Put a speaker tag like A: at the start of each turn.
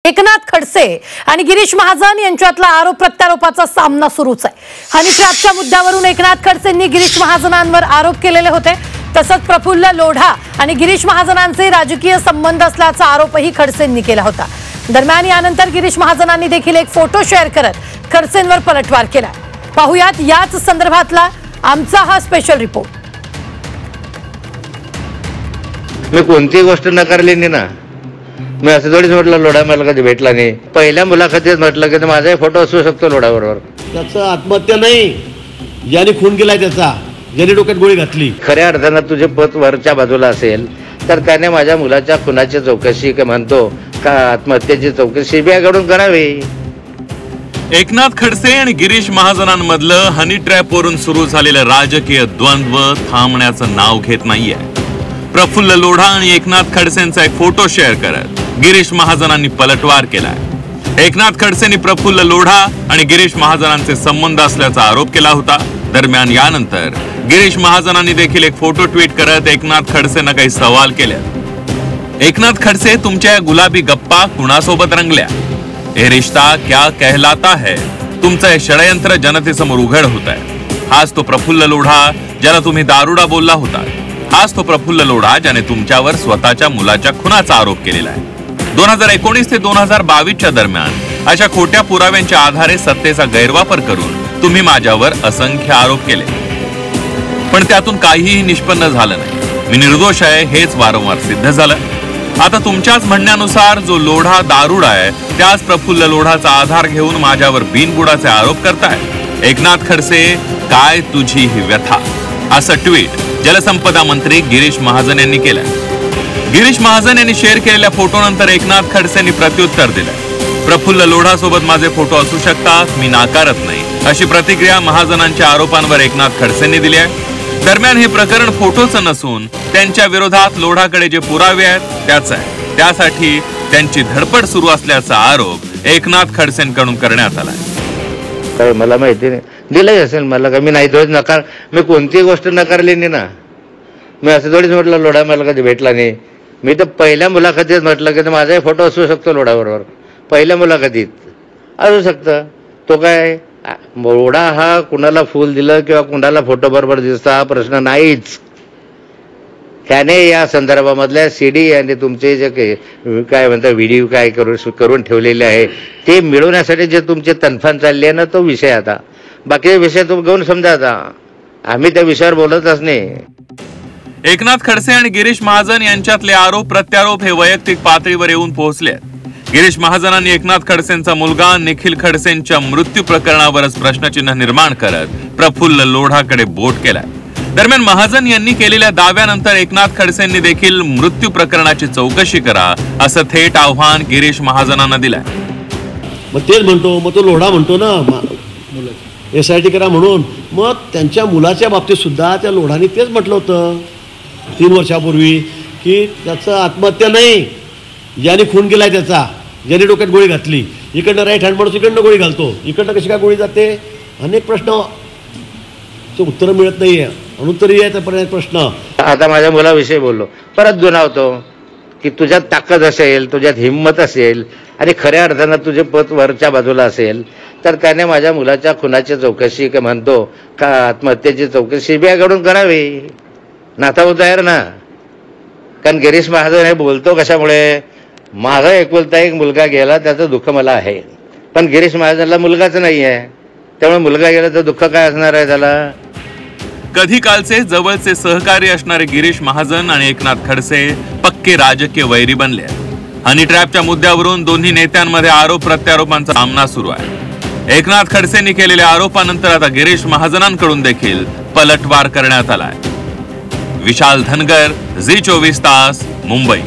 A: एकनाथ खडसे आणि गिरीश महाजन यांच्यातला आरोप प्रत्यारोपाचा सामना सुरूच आहे। हनी ट्रॅपच्या मुद्द्यावरून एकनाथ खडसेंनी गिरीश महाजनांवर आरोप केलेले होते। तसंच प्रफुल्ल लोढा आणि गिरीश महाजनांचे राजकीय संबंध असल्याचा आरोपही खडसेंनी केला होता। दरम्यान यानंतर गिरीश महाजनांनी देखील एक फोटो शेअर करत खडसेंवर पलटवार केला। पाहुयात याच संदर्भातला आमचा हा स्पेशल रिपोर्ट।
B: मी कोणती गोष्ट नकारली नाही ना। मी असं थोडीच म्हटलं लोढा मला कधी भेटला नाही। पहिल्या मुलाखतीत म्हटलं की माझाही फोटो असू शकतो लोढा बरोबर।
C: त्याचं आत्महत्या नाही, ज्याने खून केलाय त्याचा, ज्याने डोक्यात गोळी घातली।
B: खऱ्या अर्थानं तुझे पद वरच्या बाजूला असेल तर त्याने माझ्या मुलाच्या खुनाची चौकशी की म्हणतो का आत्महत्येची चौकशी सीबीआय कडून करावी।
D: एकनाथ खडसे आणि गिरीश महाजनांमधलं हनी ट्रॅपवरून सुरू झालेलं राजकीय द्वंद्व थांबण्याचं नाव घेत नाहीये। प्रफुल्ल लोढा आणि एकनाथ खडसेंचा एक फोटो शेअर करत गिरीश महाजनांनी पलटवार केलाय। एकनाथ खडसेंनी प्रफुल्ल लोढा आणि गिरीश महाजनांचे संबंध असल्याचा आरोप केला होता। दरम्यान यानंतर गिरीश महाजनांनी देखील एक फोटो ट्विट करत एकनाथ खडसेंना काही सवाल केले। एकनाथ खडसे, तुमच्या गुलाबी गप्पा कुणासोबत रंगल्या? हे रिश्ता क्या कहलाता है? तुमचं हे षडयंत्र जनतेसमोर उघड होत आहे। हाच तो प्रफुल्ल लोढा ज्याला तुम्ही दारुडा बोलला होता। हाच तो प्रफुल्ल लोढा ज्याने तुमच्यावर स्वतःच्या मुलाच्या खुनाचा आरोप केलेला आहे। 2019 ते 2022 दरम्यान अशा खोट्या पुराव्यांच्या आधारे सत्तेचा गैरवापर करून तुम्ही माझ्यावर असंख्य आरोप केले, पण त्यातून काहीही निष्पन्न झालं नाही। मी निर्दोष आहे हेच वारंवार सिद्ध झालं। आता तुमच्याच म्हणण्यानुसार जो लोढा दारुडा आहे त्याच प्रफुल्ल लोढाचा आधार घेऊन माझ्यावर बिनबुडाचे आरोप करताय। एकनाथ खडसे, काय तुझी ही व्यथा? असं ट्विट जलसंपदा मंत्री गिरीश महाजन यांनी केलं। गिरीश महाजन यांनी शेअर केलेल्या फोटोनंतर एकनाथ खडसेंनी प्रत्युत्तर दिलं। प्रफुल्ल लोढा सोबत माझे फोटो असू शकतात, मी नाकारत नाही, अशी प्रतिक्रिया महाजनांच्या आरोपांवर एकनाथ खडसेंनी दिली आहे। दरम्यान हे प्रकरण फोटोचं नसून त्यांच्या विरोधात लोढाकडे जे पुरावे आहेत त्याच आहे। त्यासाठी त्यांची धडपड सुरू असल्याचा आरोप एकनाथ खडसेंकडून करण्यात आलाय।
B: काय मला माहिती नाही, दिलंय असेल मला का? मी नाही थोडीच नकार, मी कोणती गोष्ट नकारली नाही ना। मी असं थोडीच म्हटलं लोढा मला कधी भेटला नाही। मी तर पहिल्या मुलाखतीत म्हटलं की माझाही फोटो असू शकतो लोढा बरोबर। पहिल्या मुलाखतीत असू शकतं। तो काय लोढा हा कुणाला फूल दिलं किंवा कुणाला फोटो बरोबर दिसता हा प्रश्न नाहीच। त्याने या संदर्भामधल्या सीडी आणि तुमचे जे काय म्हणतात व्हिडिओ काय करून ठेवलेले आहे ते मिळवण्यासाठी जे तुमचे तनफान चालले आहे ना, तो विषय आता। बाकी विषय तुम्ही घेऊन समजा, आता आम्ही त्या विषयावर बोलतच नाही।
D: एकनाथ खडसे आणि गिरीश महाजन यांच्यातले आरोप प्रत्यारोप हे वैयक्तिक पातळीवर येऊन पोहोचले। गिरीश महाजनांनी एकनाथ खडसेंचा मुलगा निखिल खडसेंच्या मृत्यू प्रकरणावरच प्रश्नचिन्ह निर्माण करत प्रफुल्ल लोढाकडे बोट केलाय। दरम्यान महाजन यांनी केलेल्या दाव्यानंतर एकनाथ खडसेंनी देखील मृत्यू प्रकरणाची चौकशी करा असं थेट आव्हान गिरीश महाजनांना दिलंय।
C: मग तेच म्हणतो, मग तो लोढा म्हणतो ना SIT करा म्हणून। मग त्यांच्या मुलाच्या बाबतीत सुद्धा त्या लोढाने तेच म्हटलं होतं 3 वर्षापूर्वी की त्याचं आत्महत्या नाही, ज्याने खून केलाय त्याचा, ज्याने डोक्यात गोळी घातली। इकडनं राईट हँड माणूस इकडनं गोळी घालतो, इकडनं कशी काय गोळी जाते? अनेक प्रश्न उत्तर मिळत नाहीये, अनुत्तरी आहे पर्यंत प्रश्न।
B: आता माझ्या मुलाविषयी बोललो, परत जुनावतो की तुझ्यात ताकद असेल, तुझ्यात हिंमत असेल आणि खऱ्या अर्थानं तुझे पद वरच्या बाजूला असेल तर त्याने माझ्या मुलाच्या खुनाची चौकशी की म्हणतो का आत्महत्येची चौकशी सीबीआय कडून करावी। नाता होता यार ना। कारण गिरीश महाजन हे बोलतो कशामुळे? माझा एकुलता एक मुलगा गेला त्याचं दुःख मला आहे, पण गिरीश महाजनला मुलगाच नाही आहे, त्यामुळे मुलगा गेला तर दुःख काय असणार आहे त्याला?
D: कधी कालचे जवळचे सहकारी असणारे गिरीश महाजन आणि एकनाथ खडसे पक्के राजकीय वैरी बनले। हनी ट्रॅपच्या मुद्द्यावरून दोन्ही नेत्यांमध्ये आरोप प्रत्यारोपांचा सामना सुरू आहे। एकनाथ खडसेंनी केलेल्या आरोपानंतर आता गिरीश महाजनांकडून देखील पलटवार करण्यात आलाय। विशाल धनगर, झी 24 तास, मुंबई।